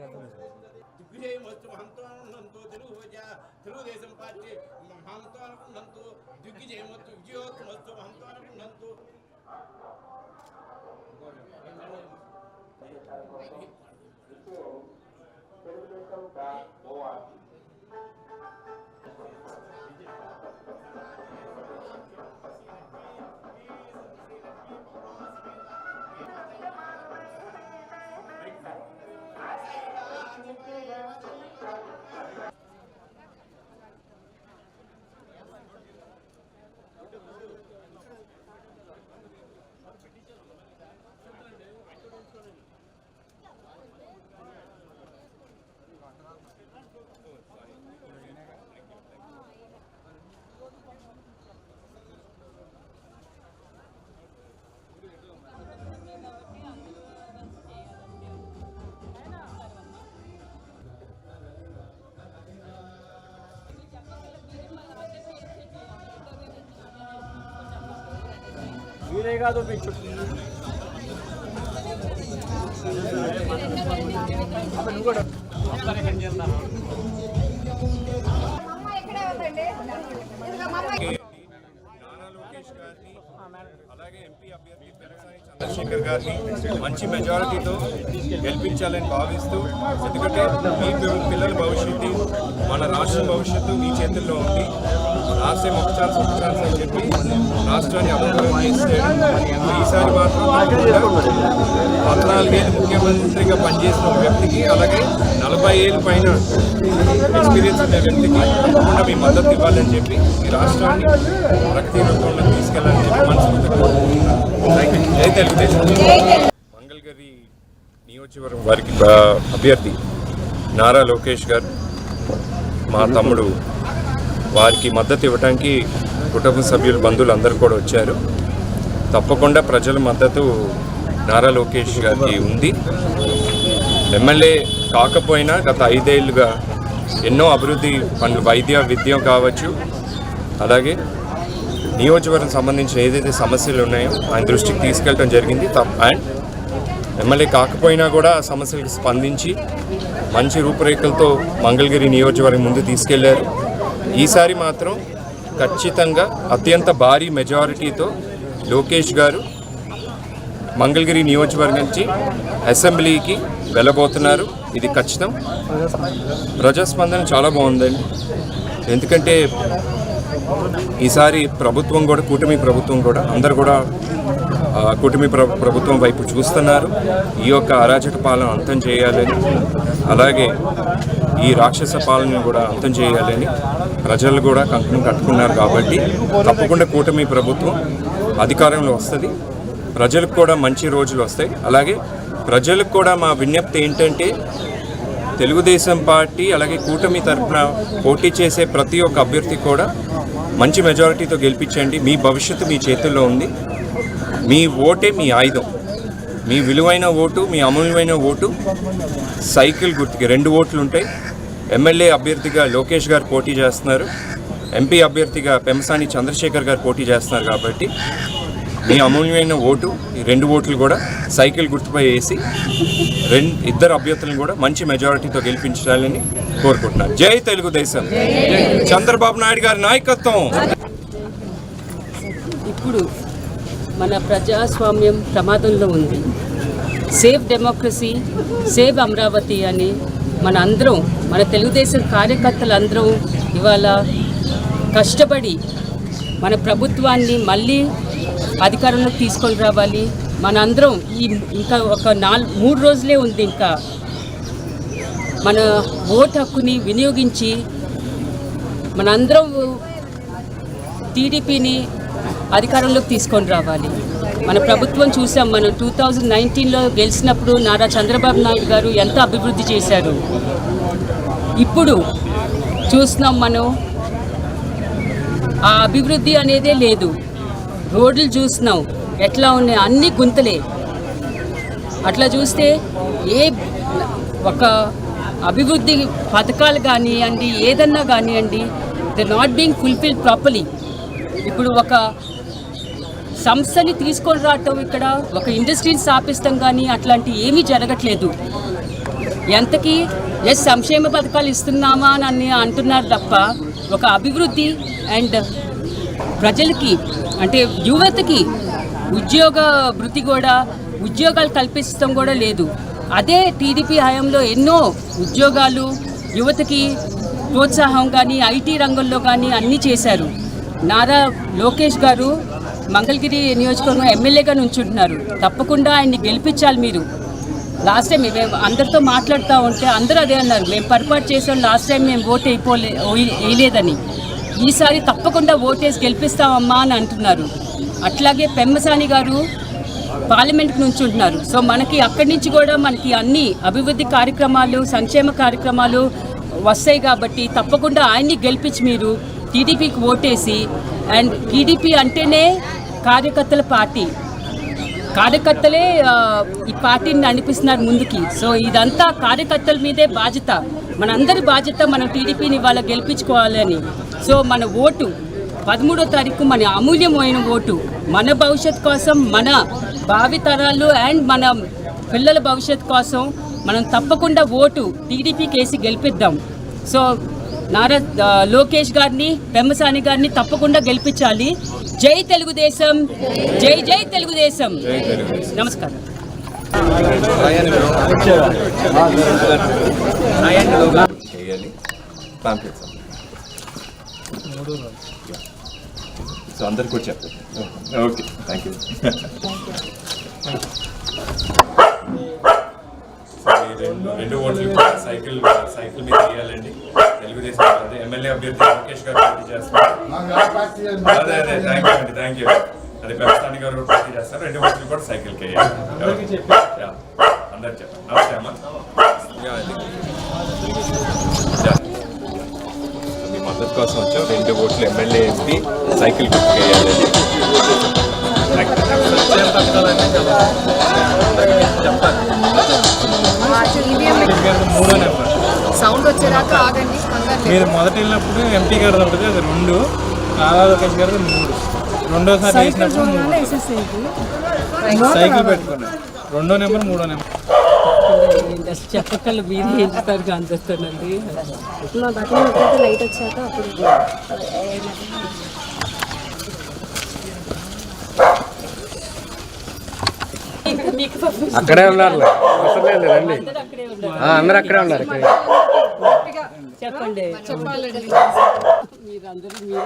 దిగ్విజయమస్తు మహంతో అనుకున్నంతో Telugu Desam party మహంతో అనుకున్నంతో దిగ్విజయమస్తు విజయోత్సమస్తు మహంతో అనుకున్నంతో मिलेगा तो भी छुट्टी అలాగే ఎంపీ అభ్యర్థి పెమ్మసాని చంద్రశేఖర్ గారిని మంచి మెజారిటీతో గెలిపించాలని భావిస్తూ, ఎందుకంటే మీ పిల్లల భవిష్యత్తు, మన రాష్ట్రం భవిష్యత్తు మీ చేతుల్లో ఉంది. రాష్ట్రం ఒక ఛాన్స్ అని చెప్పి రాష్ట్రాన్ని అభివృద్ధి చేస్తే ఈసారి మాత్రం 14 ఏళ్ళు ముఖ్యమంత్రిగా పనిచేసిన వ్యక్తికి, అలాగే 40 ఏళ్ళ పైన ఎక్స్పీరియన్స్ ఉన్న వ్యక్తికి తప్పకుండా మీ మద్దతు ఇవ్వాలని చెప్పి ఈ రాష్ట్రాన్ని ప్రగతి రూపంలో తీసుకెళ్లాలని చెప్పి మనస్ఫూర్తిగా కోరుకుంటున్నాను. జై తెలుగుదేశం. మంగళగిరి నియోజకవర్గం వారికి అభ్యర్థి నారా లోకేష్ గారు, మా తమ్ముడు, వారికి మద్దతు ఇవ్వడానికి కుటుంబ సభ్యులు, బంధువులు అందరూ కూడా వచ్చారు. తప్పకుండా ప్రజల మద్దతు నారా లోకేష్ గారికి ఉంది. ఎమ్మెల్యే కాకపోయినా గత 5 ఏళ్ళుగా ఎన్నో అభివృద్ధి పనులు, విద్య కావచ్చు, అలాగే నియోజకవర్గం సంబంధించిన ఏదైతే సమస్యలు ఉన్నాయో ఆయన దృష్టికి తీసుకెళ్ళడం జరిగింది. అండ్ ఎమ్మెల్యే కాకపోయినా కూడా ఆ సమస్యలకు స్పందించి మంచి రూపురేఖలతో మంగళగిరి నియోజకవర్గం ముందు తీసుకెళ్లారు. ఈసారి మాత్రం ఖచ్చితంగా అత్యంత భారీ మెజారిటీతో లోకేష్ గారు మంగళగిరి నియోజకవర్గం నుంచి అసెంబ్లీకి వెళ్ళబోతున్నారు. ఇది ఖచ్చితం. ప్రజాస్పందన చాలా బాగుందండి. ఎందుకంటే ఈసారి ప్రభుత్వం కూడా, కూటమి ప్రభుత్వం కూడా, అందరు కూడా కూటమి ప్రభుత్వం వైపు చూస్తున్నారు. ఈ యొక్క అరాచక పాలన అంతం చేయాలని, అలాగే ఈ రాక్షస పాలనను కూడా అంతం చేయాలని ప్రజలు కూడా కంకణం కట్టుకున్నారు. కాబట్టి తప్పకుండా కూటమి ప్రభుత్వం అధికారంలో వస్తుంది. ప్రజలకు కూడా మంచి రోజులు వస్తాయి. అలాగే ప్రజలకు కూడా మా విజ్ఞప్తి ఏంటంటే, తెలుగుదేశం పార్టీ అలాగే కూటమి తరఫున పోటీ చేసే ప్రతి ఒక్క అభ్యర్థి కూడా మంచి మెజారిటీతో గెలిపించండి. మీ భవిష్యత్తు మీ చేతుల్లో ఉంది. మీ ఓటే మీ ఆయుధం. మీ విలువైన ఓటు, మీ అమూల్యమైన ఓటు సైకిల్ గుర్తుకి 2 ఓట్లు ఉంటాయి. ఎమ్మెల్యే అభ్యర్థిగా లోకేష్ గారు పోటీ చేస్తున్నారు, ఎంపీ అభ్యర్థిగా పెమ్మసాని చంద్రశేఖర్ గారు పోటీ చేస్తున్నారు. కాబట్టి మీ అమూల్యమైన ఓటు, ఈ 2 ఓట్లు కూడా సైకిల్ గుర్తుపై వేసి ఇద్దరు అభ్యర్థులను కూడా మంచి మెజారిటీతో గెలిపించాలని కోరుకుంటున్నాను. జై తెలుగుదేశం. చంద్రబాబు నాయుడు గారి నాయకత్వం. ఇప్పుడు మన ప్రజాస్వామ్యం ప్రమాదంలో ఉంది. సేవ్ డెమోక్రసీ, సేవ్ అమరావతి అని మన అందరం, మన తెలుగుదేశం కార్యకర్తలందరం ఇవాళ కష్టపడి మన ప్రభుత్వాన్ని మళ్ళీ అధికారంలోకి తీసుకొని రావాలి. మనందరం ఇంకా ఒక 3 రోజులే ఉంది. ఇంకా మన ఓటు హక్కుని వినియోగించి మనందరం టీడీపీని అధికారంలోకి తీసుకొని రావాలి. మన ప్రభుత్వం చూసాం, మనం 2019లో గెలిచినప్పుడు నారా చంద్రబాబు నాయుడు గారు ఎంత అభివృద్ధి చేశారు. ఇప్పుడు చూస్తున్నాం మనం ఆ అభివృద్ధి అనేదే లేదు. రోడ్లు చూస్తున్నాం ఎట్లా ఉన్నాయి, అన్ని గుంతలే. అట్లా చూస్తే ఒక అభివృద్ధి పథకాలు కానివ్వండి, ఏదన్నా కానివ్వండి, they not being fulfilled properly. ఇప్పుడు ఒక సంస్థని తీసుకొని రావటం, ఇక్కడ ఒక ఇండస్ట్రీని స్థాపిస్తాం కానీ అట్లాంటి ఏమీ జరగట్లేదు. ఎంతకీ సంక్షేమ పథకాలు ఇస్తున్నామా అని అంటున్నారు తప్ప ఒక అభివృద్ధి అండ్ ప్రజలకి అంటే యువతకి ఉద్యోగ వృత్తి కూడా ఉద్యోగాలు కల్పించడం కూడా లేదు. అదే టీడీపీ హయాంలో ఎన్నో ఉద్యోగాలు యువతకి ప్రోత్సాహం కానీ ఐటీ రంగంలో కానీ అన్నీ చేశారు. నారా లోకేష్ గారు మంగళగిరి నియోజకవర్గం ఎమ్మెల్యేగా నుంచుంటున్నారు. తప్పకుండా ఆయన్ని గెలిపించాలి మీరు. లాస్ట్ టైం మేము అందరితో మాట్లాడుతూ ఉంటే అందరూ అదే అన్నారు, మేము పొరపాటు చేసాం, లాస్ట్ టైం మేము ఓటు వేయలేదని. ఈసారి తప్పకుండా ఓటేసి గెలిపిస్తామమ్మా అని అంటున్నారు. అట్లాగే పెమ్మసాని గారు పార్లమెంట్కి నుంచుంటున్నారు. సో మనకి అక్కడి నుంచి కూడా మనకి అన్ని అభివృద్ధి కార్యక్రమాలు సంక్షేమ కార్యక్రమాలు వస్తాయి కాబట్టి తప్పకుండా ఆయన్ని గెలిపించి మీరు టీడీపీకి ఓటేసి. అండ్ టీడీపీ అంటేనే కార్యకర్తల పార్టీ, కార్యకర్తలే ఈ పార్టీని నడిపిస్తున్నారు ముందుకి. సో ఇదంతా కార్యకర్తల మీదే బాధ్యత, మనందరి బాధ్యత మనం టీడీపీని ఇవాళ గెలిపించుకోవాలని. సో మన ఓటు 13వ తారీఖు మన అమూల్యమైన ఓటు మన భవిష్యత్ కోసం, మన భావితరాలు అండ్ మన పిల్లల భవిష్యత్ కోసం మనం తప్పకుండా ఓటు టీడీపీకి వేసి గెలిపిద్దాం. సో నారా లోకేష్ గారిని పెమ్మసాని గారిని తప్పకుండా గెలిపించాలి. జై తెలుగుదేశం, జై జై తెలుగుదేశం. నమస్కారం. సో అందరికి కూడా చెప్పండి. Okay, thank you. రెండు ఓట్లు సైకిల్ మీద వేయాలండి. తెలుగుదేశం అదే ఎమ్మెల్యే అభ్యర్థి లోకేష్ గారు పోటీ చేస్తారు. అదే థ్యాంక్ యూ. అదే పెమ్మసాని గారు పోటీ చేస్తారు. రెండు ఓట్లు కూడా సైకిల్కి వేయాలి. అందరికి చెప్పండి. నమస్తే అమ్మ. మీ మద్దతు కోసం వచ్చాం. రెండు ఓట్లు ఎమ్మెల్యే ఎంపీ సైకిల్ వేయాలి. సౌండ్ వచ్చేదాక ఆగండి. మీరు మొదటి వెళ్ళినప్పుడు ఎంపీ గారు ఉంటుంది, అది 2, నారా లోకేష్ గారు 3, రెండోసారి వేసినప్పుడు 3 సైకిల్ పెట్టుకున్నాను. 2వ నెంబర్ 3వ నెంబర్ చెప్పకలు మీరు ఏం చెప్తారు అందిస్తానండి. మా బట్టలు లైట్ వచ్చాక అప్పుడు అక్కడే ఉన్నారు, రండి. అందరు అక్కడే ఉన్నారు. చెప్పండి. మీరందరూ మీరే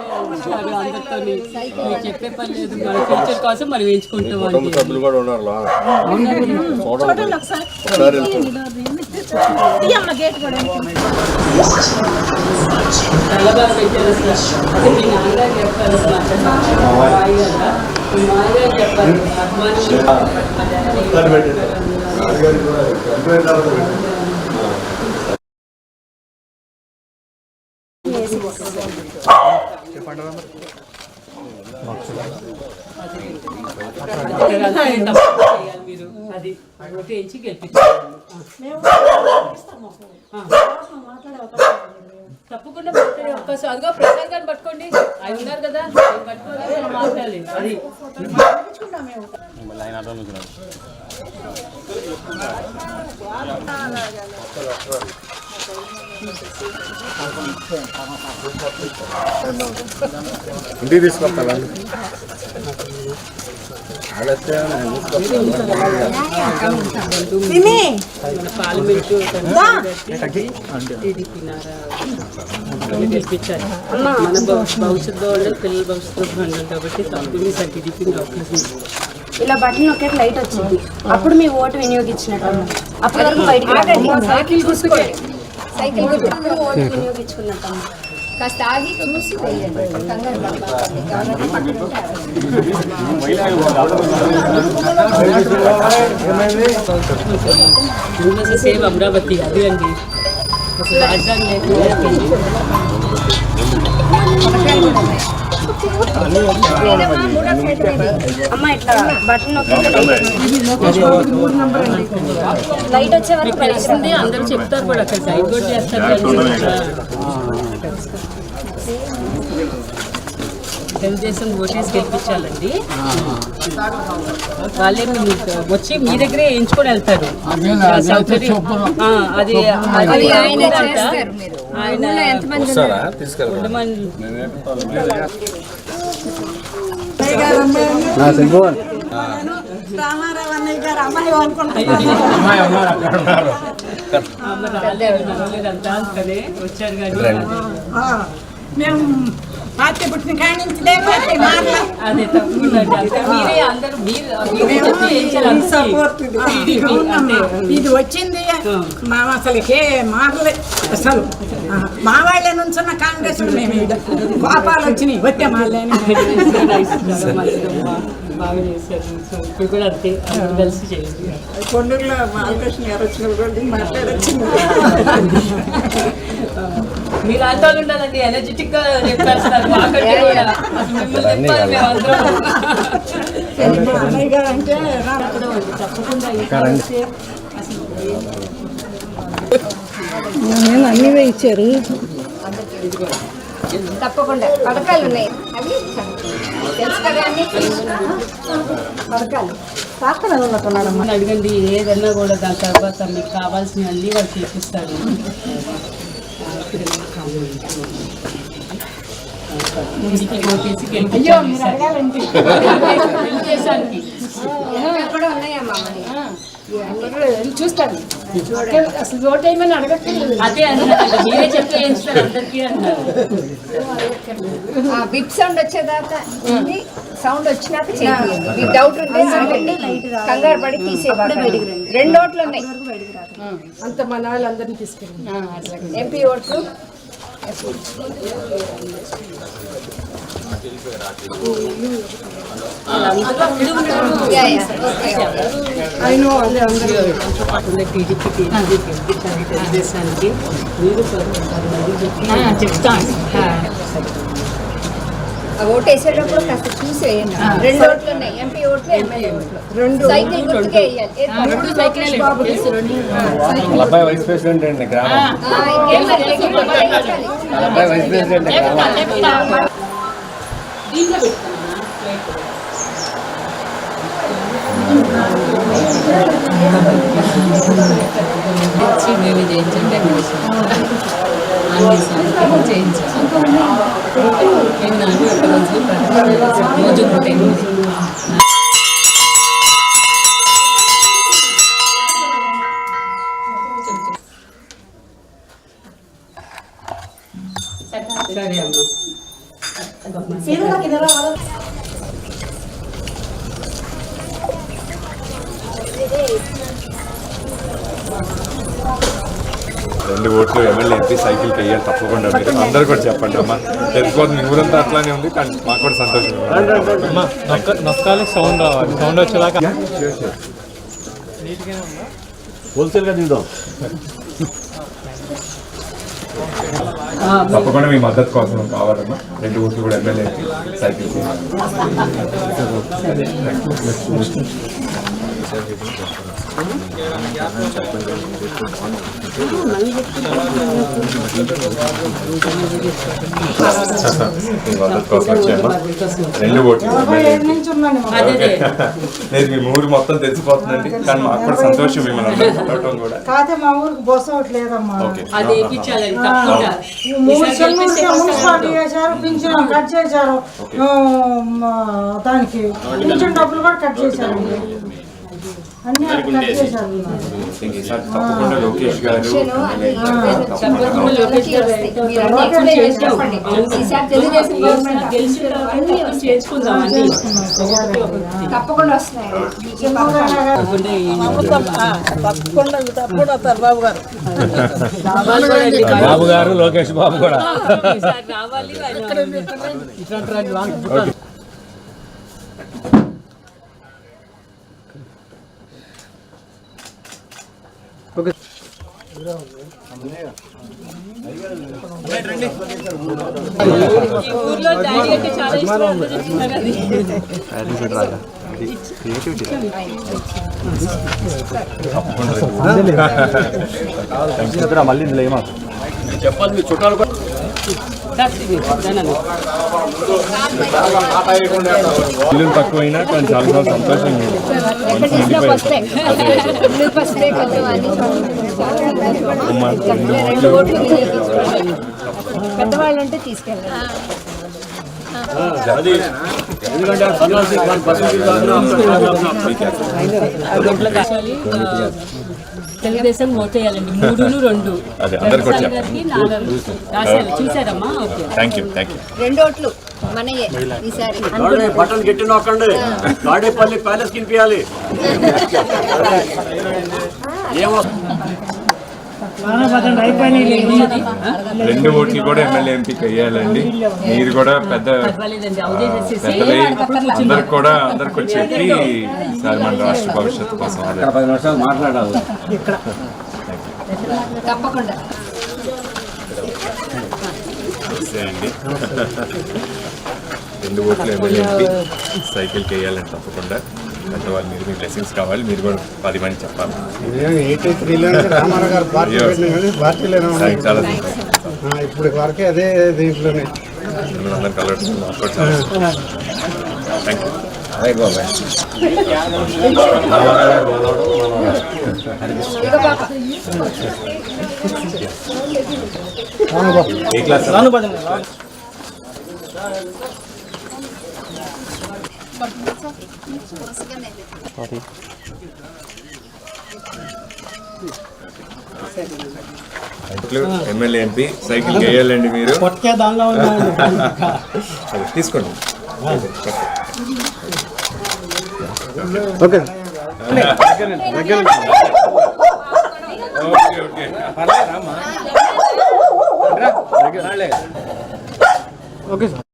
అందరితో మీరు చెప్పే పని లేదు. మన ఫ్యూచర్ కోసం మనం ఎంచుకుంటాం. సభ్యులు కూడా ఉన్నారు. తెల్లబారు పెట్టారు సార్. అదే మీ నాన్నగారు చెప్పారు చెప్పారు మీరు అది ఓటేయించి గెలిపించాలి. తప్పకుండా మాట్లాడే అవకాశం. అదిగో ప్రసాద్ గారిని పట్టుకోండి, ఆయన ఉన్నారు కదా, పట్టుకోండి, మాట్లాడాలి. అది ఇంటికి తీసుకొస్తాను. మన పార్లమెంటు టీడీపీ నారా గెలిపించాలి. మన భవిష్యత్తు బాగుండాలి, పిల్లల భవిష్యత్తు బాగుండాలి కాబట్టి తప్పకుండా సార్ టీడీపీని అవకాశం. ఇలా బట్టలు ఒకే లైట్ వచ్చింది, అప్పుడు మీ ఓటు వినియోగించినట్టు. అప్పటి వరకు బయటికి సైకిల్ గుర్తుకోండి, సైకిల్ గుర్తు ఓటు వినియోగించుకున్నట్టు. కాస్త ఆగి చూసి సేవ్ అమరావతి అది అండి రాజధాని అమ్మ ఇట్లా బటన్ లైట్ వచ్చే వరకు తెలిసింది. అందరూ చెప్తారు కూడా అక్కడ సైడ్ కూడా చేస్తారు. తెలుగుదేశం ఓటేసి గెలిపించాలండి. వాళ్ళే వచ్చి మీ దగ్గరే ఎంచుకొని వెళ్తారు. అది వచ్చారు కానీ మేము పార్టీ పుట్టిన కాడి నుంచి అదే తప్పకుండా మీరే అందరూ ఇది వచ్చింది మా అసలుకే మాటలే అసలు మా వాళ్ళే నుంచున్న కాంగ్రెస్ మేము కోపాలు వచ్చినాయి వచ్చే మాళ్ళని బాగా చేశారు. సో ఇప్పుడు కూడా అంతే కలిసి చేయండి. కొండూరులో బాలకృష్ణ గారు వచ్చినప్పుడు మాట్లాడొచ్చింది. మీరు అంతా ఉండాలండి, ఎనర్జెటిక్ గా చెప్పేస్తారు. మాకంటే కూడా అన్నయ్య గారు అంటే అన్నీ ఇచ్చారు. తప్పకుండా పథకాలు ఉన్నాయి, అవి తెలుసు కదా అన్ని పథకాలు. అడగండి, ఏదన్నా కూడా దాని తర్వాత మీకు కావాల్సిన అన్ని వాళ్ళు చేపిస్తారు. కూడా ఉన్నాయమ్మా చూస్తాను అసలు ఓట్ ఏమని అడగట్లేదు. అదే అన్నారు, మీరే చెప్తే చేస్తారు అందరికీ అన్నారు. బిప్ సౌండ్ వచ్చేదాకా సౌండ్ వచ్చినాక చేయండి. మీకు డౌట్ ఉంటే కంగారు పడి తీసేవాళ్ళు. 2 ఓట్లు ఉన్నాయి అంత మన వాళ్ళందరినీ తీసుకెళ్ళి ఎంపీ ఓట్లు. తెలుగుదేశానికి మీరు చెప్తాను. ఓటేసేటప్పుడు కాస్త చూసేయండి. 2 ఓట్లు ఉన్నాయి, ఎంపీ ఓట్లు, ఎమ్మెల్యే ఓట్లు. 2 సైకిల్ గుర్తుకే వేయాలి. అబ్బాయి వైస్ ప్రెసిడెంట్ అండి గ్రామం. అబ్బాయి వైస్ ప్రెసిడెంట్ గ్రామం. మేము చేయించండి, సరే అమ్మా. రెండు ఓట్లు ఎమ్మెల్యే ఎంపీ సైకిల్కి వేయాలి తప్పకుండా. మీరు అందరు కూడా చెప్పండి అమ్మా. తెలిసిపోతుంది, మీ ఊరంతా అట్లానే ఉంది, కానీ మాకు కూడా సంతోషం. నొక్కాలి, సౌండ్ రావాలి. సౌండ్ వచ్చేలాగా హోల్సేల్గా దిగుదాం. తప్పకుండా మీ మద్దతు కోసం కావాలమ్మా. 2 ఓట్లు కూడా ఎమ్మెల్యేకి సైకిల్కి. మద్దతు కోసం వచ్చాయమ్మా. 2 ఓట్లు లేదు, మీ ఊరు మొత్తం తెలిసిపోతుందండి, కానీ మాకు కూడా సంతోషం మిమ్మల్ని అందరూ కలవటం కూడా. కాదే మా ఊరికి బస్సు ఒకటి లేదమ్మా. అది వేయించాలి తప్పకుండా. మున్సిపాలిటీ చేశారు, పింఛన్ కట్ చేశారు, దానికి పింఛన్ డబ్బులు కూడా కట్ చేశారండి. అన్ని కట్ చేశారు. ఈసారి తప్పకుండా లోకేష్ గారు తప్పకుండా వస్తున్నాయి. బాబు గారు, లోకేష్ బాబు కూడా. రావాలి. ఈ ఊర్లో డాడీ అంటే చాలా ఇష్టం. మళ్ళీ ఇందులో ఏమో చెప్పాలి. మీ చుట్టాలు ఇల్లు తక్కువైనా కానీ చాలా సంతోషంగా పెద్దవాళ్ళు ఉంటే తీసుకెళ్ళాలి. తెలుగుదేశం ఓటేయాలండి 3-2 చూసారమ్మా. Okay, thank you. 2 ఓట్లు మనయే ఈసారి. బట్టలు గట్టి నొక్కండి, తాడేపల్లి ప్యాలెస్ కినిపించాలి. రెండు ఓట్లు కూడా ఎమ్మెల్యే ఎంపీకి వేయాలండి. మీరు కూడా పెద్దలై అందరికి చెప్పి సార్ మన రాష్ట్ర భవిష్యత్తు కోసం 10 నిమిషాలు మాట్లాడాలి. తప్పకుండా అండి. 2 ఓట్లు ఎమ్మెల్యే ఎంపీ సైకిల్కి వేయాలండి తప్పకుండా. పెద్దవాళ్ళు మీరు మీ బ్లెస్సింగ్స్ కావాలి. మీరు కూడా 10 మంది చెప్పాలి. చాలా ఇప్పుడు వరకే అదే దీంట్లోనే అందరం కలవడం thank you. A class? MLA MP cycle వేయాలండి. మీరు తీసుకోండి. Okay okay sir.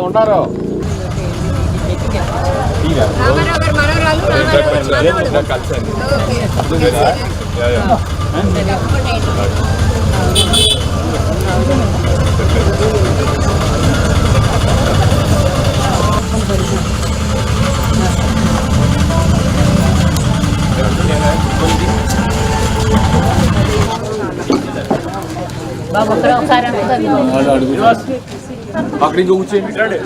ఉంటారు అక్కడి నుంచి కూర్చోండి.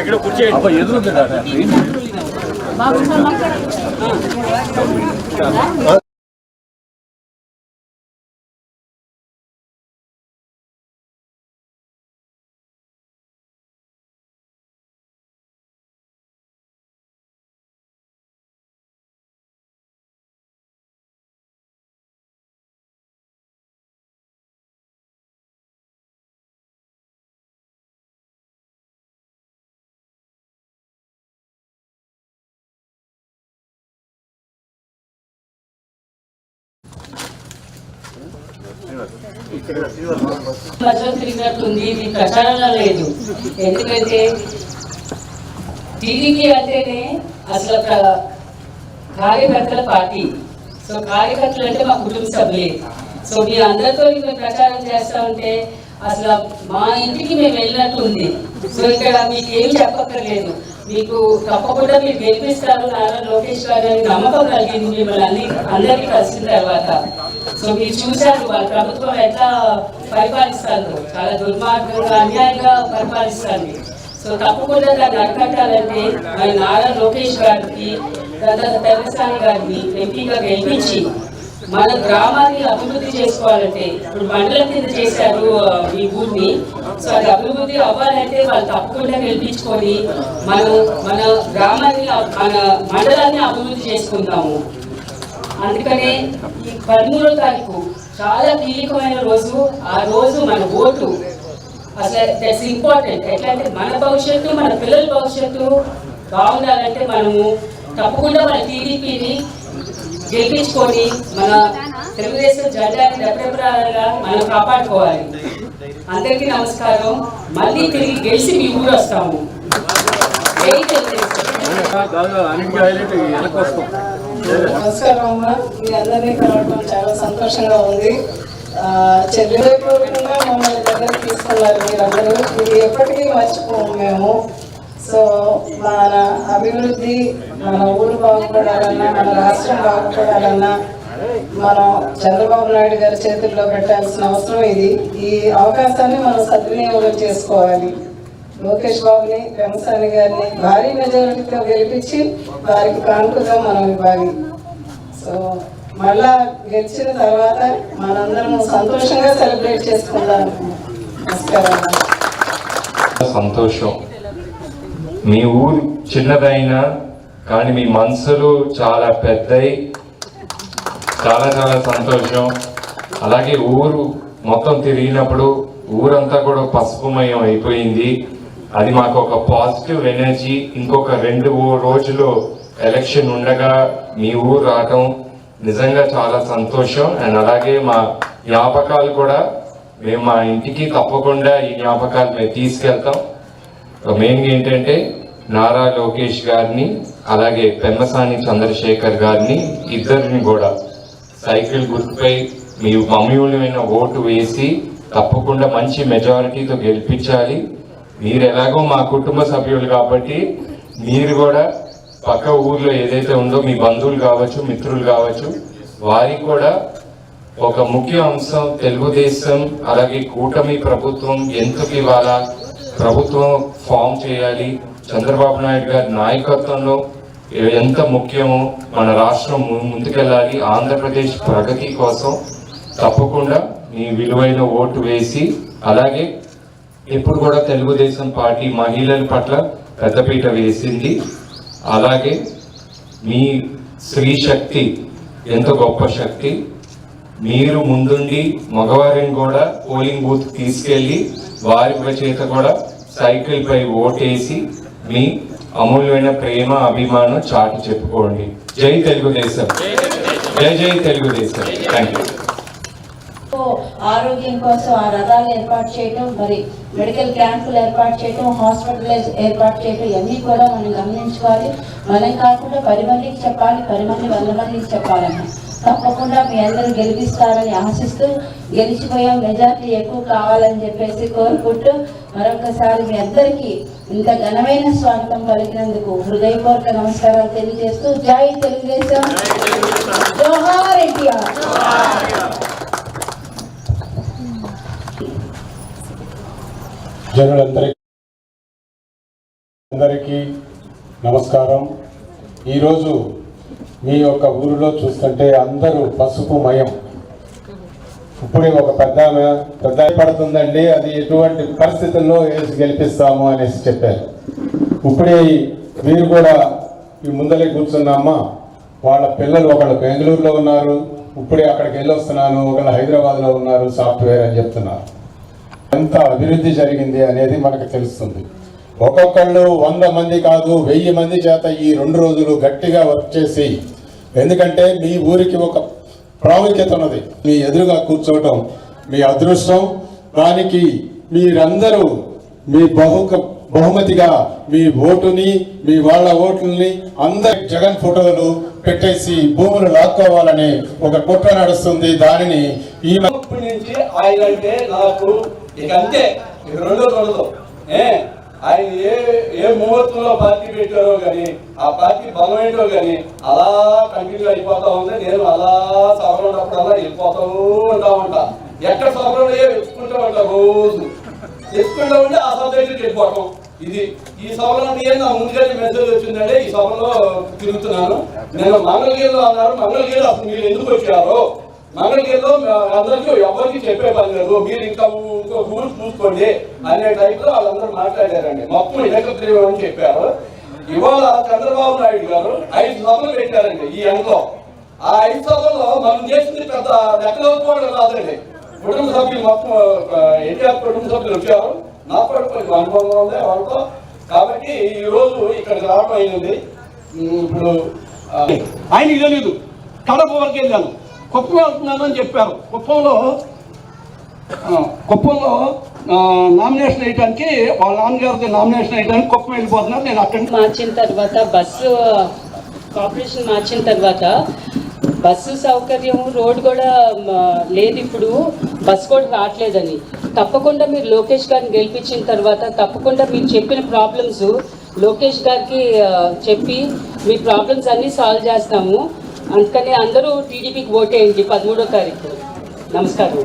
ఇక్కడ కూర్చోండి. ఎదురు మధ్యలో తిరిగినట్టుంది. ఇది ప్రచారంలో లేదు. ఎందుకంటే టీడీపీ అంటేనే అసలు కార్యకర్తల పార్టీ. సో కార్యకర్తలు అంటే మా కుటుంబ సభ్యులే. సో మీ అందరితో మేము ప్రచారం చేస్తా ఉంటే అసలు మా ఇంటికి మేము వెళ్ళినట్టు ఉంది. సో ఇక్కడ మీకు ఏం చెప్పక్కర్లేదు. మీకు తప్పకుండా మీరు గెలిపిస్తారు నారా లోకేష్ గారు అని నమ్మకం కలిగింది మిమ్మల్ని అందరికీ కలిసిన తర్వాత. సో మీరు చూశారు వాళ్ళ ప్రభుత్వం ఎట్లా పరిపాలిస్తారు, చాలా దుర్మార్గంగా అన్యాయంగా పరిపాలిస్తారు. సో తప్పకుండా దాన్ని అరికట్టాలంటే మన నారా లోకేష్ గారికి తెలంగాణ గారిని ఎంపీగా గెలిపించి మన గ్రామాన్ని అభివృద్ధి చేసుకోవాలంటే ఇప్పుడు మండలం కింద చేశారు ఈ ఊరిని. సో అది అభివృద్ధి అవ్వాలంటే వాళ్ళు తప్పకుండా గెలిపించుకొని మన గ్రామాన్ని మన మండలాన్ని అభివృద్ధి చేసుకుంటాము. అందుకనే ఈ 13వ తారీఖు చాలా కీలకమైన రోజు. ఆ రోజు మన ఓటు అసలు దట్స్ ఇంపార్టెంట్. ఎట్లా అంటే మన భవిష్యత్తు, మన పిల్లల భవిష్యత్తు బాగుండాలంటే మనము తప్పకుండా మన టీడీపీని గెలిపించుకొని మన తెలుగుదేశం జెండాని రెపరెపలాగా మనం కాపాడుకోవాలి. అందరికీ నమస్కారం. మళ్ళీ తిరిగి గెలిచి మీ ఊరు వస్తాము. నమస్కారం అమ్మ. మీ అందరినీ కలవడం చాలా సంతోషంగా ఉంది. హృదయపూర్వకంగా మమ్మల్ని దగ్గరికి తీసుకున్నారు మీరందరూ. ఇది ఎప్పటికీ మర్చిపోము మేము. సో మన అభివృద్ధి, మన ఊరు బాగుపడాలన్నా, మన రాష్ట్రం బాగుపడాలన్నా మనం చంద్రబాబు నాయుడు గారి చేతుల్లో పెట్టాల్సిన అవసరం ఇది. ఈ అవకాశాన్ని మనం సద్వినియోగం చేసుకోవాలి. లోకేష్ బాబుని, పెమ్మసాని గారిని భారీ మెజారిటీతో గెలిపించి వారికి కానుకగా మనం ఇవ్వాలి. సో మళ్ళా గెలిచిన తర్వాత మనందరం సంతోషంగా సెలబ్రేట్ చేసుకుందాం. నమస్కారం. సంతోషం. మీ ఊరు చిన్నదైనా కానీ మీ మనసులు చాలా పెద్దయి. చాలా చాలా సంతోషం. అలాగే ఊరు మొత్తం తిరిగినప్పుడు ఊరంతా కూడా పసుపుమయం అయిపోయింది. అది మాకు ఒక పాజిటివ్ ఎనర్జీ. ఇంకొక 2 రోజులు ఎలక్షన్ ఉండగా మీ ఊరు రావటం నిజంగా చాలా సంతోషం. అండ్ అలాగే మా జ్ఞాపకాలు కూడా మేము మా ఇంటికి తప్పకుండా ఈ జ్ఞాపకాలు మేము తీసుకెళ్తాం. మెయిన్గా ఏంటంటే నారా లోకేష్ గారిని అలాగే పెమ్మసాని చంద్రశేఖర్ గారిని ఇద్దరిని కూడా సైకిల్ గుర్తుపై మీ అమూల్యమైన ఓటు వేసి తప్పకుండా మంచి మెజారిటీతో గెలిపించాలి. మీరు ఎలాగో మా కుటుంబ సభ్యులు కాబట్టి మీరు కూడా పక్క ఊర్లో ఏదైతే ఉందో మీ బంధువులు కావచ్చు, మిత్రులు కావచ్చు, వారికి కూడా ఒక ముఖ్య అంశం తెలుగుదేశం అలాగే కూటమి ప్రభుత్వం ఎందుకు ఇవాళ ప్రభుత్వం ఫామ్ చేయాలి, చంద్రబాబు నాయుడు గారి నాయకత్వంలో ఎంత ముఖ్యమో, మన రాష్ట్రం ముందుకెళ్ళాలి, ఆంధ్రప్రదేశ్ ప్రగతి కోసం తప్పకుండా మీ విలువైన ఓటు వేసి అలాగే ఇప్పుడు కూడా తెలుగుదేశం పార్టీ మహిళల పట్ల పెద్దపీట వేసింది. అలాగే మీ స్త్రీ శక్తి ఎంత గొప్ప శక్తి. మీరు ముందుండి మగవారిని కూడా పోలింగ్ బూత్ తీసుకెళ్లి వారి చేత కూడా సైకిల్ పై ఓటేసి మీ అమూల్యమైన ప్రేమ అభిమానం చాటి చెప్పుకోండి. జై తెలుగుదేశం, జై జై తెలుగుదేశం. Thank you. ఆరోగ్యం కోసం ఆ రథాలు ఏర్పాటు చేయటం, మరి మెడికల్ క్యాంపులు ఏర్పాటు చేయటం, హాస్పిటల్ ఏర్పాటు చేయటం, ఇవన్నీ కూడా మనం గమనించుకోవాలి. మనం కాకుండా 10 మందికి చెప్పాలి, 10 మంది 100 మందికి చెప్పాలన్న. తప్పకుండా మీ అందరూ గెలిపిస్తారని ఆశిస్తూ, గెలిచిపోయాం, మెజార్టీ ఎక్కువ కావాలని చెప్పేసి కోరుకుంటూ మరొకసారి మీ అందరికీ ఇంత ఘనమైన స్వాగతం పలికినందుకు హృదయపూర్వక నమస్కారాలు తెలియజేస్తూ జై తెలుగుదేశం, జోహార్ ఎన్టీఆర్. జనులందరికీ నమస్కారం. ఈరోజు మీ యొక్క ఊరిలో చూస్తుంటే అందరూ పసుపు మయం. ఇప్పుడే ఒక పెద్ద పడుతుందండి, అది ఎటువంటి పరిస్థితుల్లో వేసి గెలిపిస్తాము అనేసి చెప్పారు. ఇప్పుడే మీరు కూడా ఈ ముందలే కూర్చున్నామా, వాళ్ళ పిల్లలు ఒకళ్ళు బెంగళూరులో ఉన్నారు, ఇప్పుడే అక్కడికి వెళ్ళి వస్తున్నాను, ఒకళ్ళు హైదరాబాద్లో ఉన్నారు, సాఫ్ట్వేర్ అని చెప్తున్నారు. ఎంత అభివృద్ధి జరిగింది అనేది మనకు తెలుస్తుంది. ఒక్కొక్కళ్ళు 100 మంది కాదు 1000 మంది చేత ఈ 2 రోజులు గట్టిగా వర్క్ చేసి, ఎందుకంటే మీ ఊరికి ఒక ప్రాముఖ్యత ఉన్నది. మీ ఎదురుగా కూర్చోవటం మీ అదృష్టం. దానికి మీరందరూ మీ బహుమతిగా మీ ఓటుని, మీ వాళ్ళ ఓట్లని అందరి జగన్ ఫోటోలు పెట్టేసి భూములు లాక్కోవాలని ఒక కుట్ర నడుస్తుంది. దానిని ఈ నుంచి ఆయన అంటే నాకు ఇక అంతే, ఇక రెండో ఆయన ఏ ముహూర్తంలో పార్టీ పెట్టారో కానీ ఆ పార్టీ బలం ఏంటో కానీ అలా కంటిన్యూ అయిపోతా ఉంది. నేను అలా సభలో ఉన్నప్పుడల్లా వెళ్ళిపోతూ ఉంటా. ఎక్కడ సభలో వెతుకుంటూ ఉంటా, రోజు తెచ్చుకుంటూ ఉంటే ఆ సభ దగ్గరికి వెళ్ళిపోవటం. ఈ సభలో నా ముందుగానే మెసేజ్ వచ్చిందంటే ఈ సభలో తిరుగుతున్నాను. నేను మంగళగిరిలో అన్నారు, మంగళగిరి అసలు మీరు ఎందుకు వచ్చారో, మంగళగిరిలో అందరికీ ఎవరికి చెప్పే పని లేదు, మీరు ఇంకో ఊరు చూసుకోండి అనే టైప్లో వాళ్ళందరూ మాట్లాడారండి. మొత్తం ఏకగ్రీవం అని చెప్పారు. ఇవాళ చంద్రబాబు నాయుడు గారు 5 సభలు పెట్టారండి ఈ ఎండలో. ఆ 5 సభల్లో మనం చేసింది పెద్ద లెక్కలోకోవడం కాదండి. కుటుంబ సభ్యులు మొత్తం ఎన్టీఆర్ కుటుంబ సభ్యులు వచ్చారు. నాకు కూడా కొంచెం అనుభవం ఉంది వాళ్ళతో. కాబట్టి ఈ రోజు ఇక్కడికి రావడం అయింది. ఇప్పుడు ఆయనకి తెలియదు, కడప వరకు వెళ్ళాను, కుప్పం వెళ్తున్నాను అని చెప్పారు. కుప్పంలో నామినేషన్ వేయడానికి వాళ్ళ నాన్నగారితో నామినేషన్ వేయడానికి కుప్పం వెళ్ళిపోతున్నారు. నేను అక్కడి మార్చిన తర్వాత బస్సు కార్పొరేషన్ మార్చిన తర్వాత బస్సు సౌకర్యం రోడ్ కూడా లేదు. ఇప్పుడు బస్సు కూడా రావట్లేదని తప్పకుండా మీరు లోకేష్ గారిని గెలిపించిన తర్వాత తప్పకుండా మీరు చెప్పిన ప్రాబ్లమ్స్ లోకేష్ గారికి చెప్పి మీ ప్రాబ్లమ్స్ అన్నీ సాల్వ్ చేస్తాము. అందుకని అందరూ టీడీపీకి ఓటేయండి 13వ తారీఖు. నమస్కారం.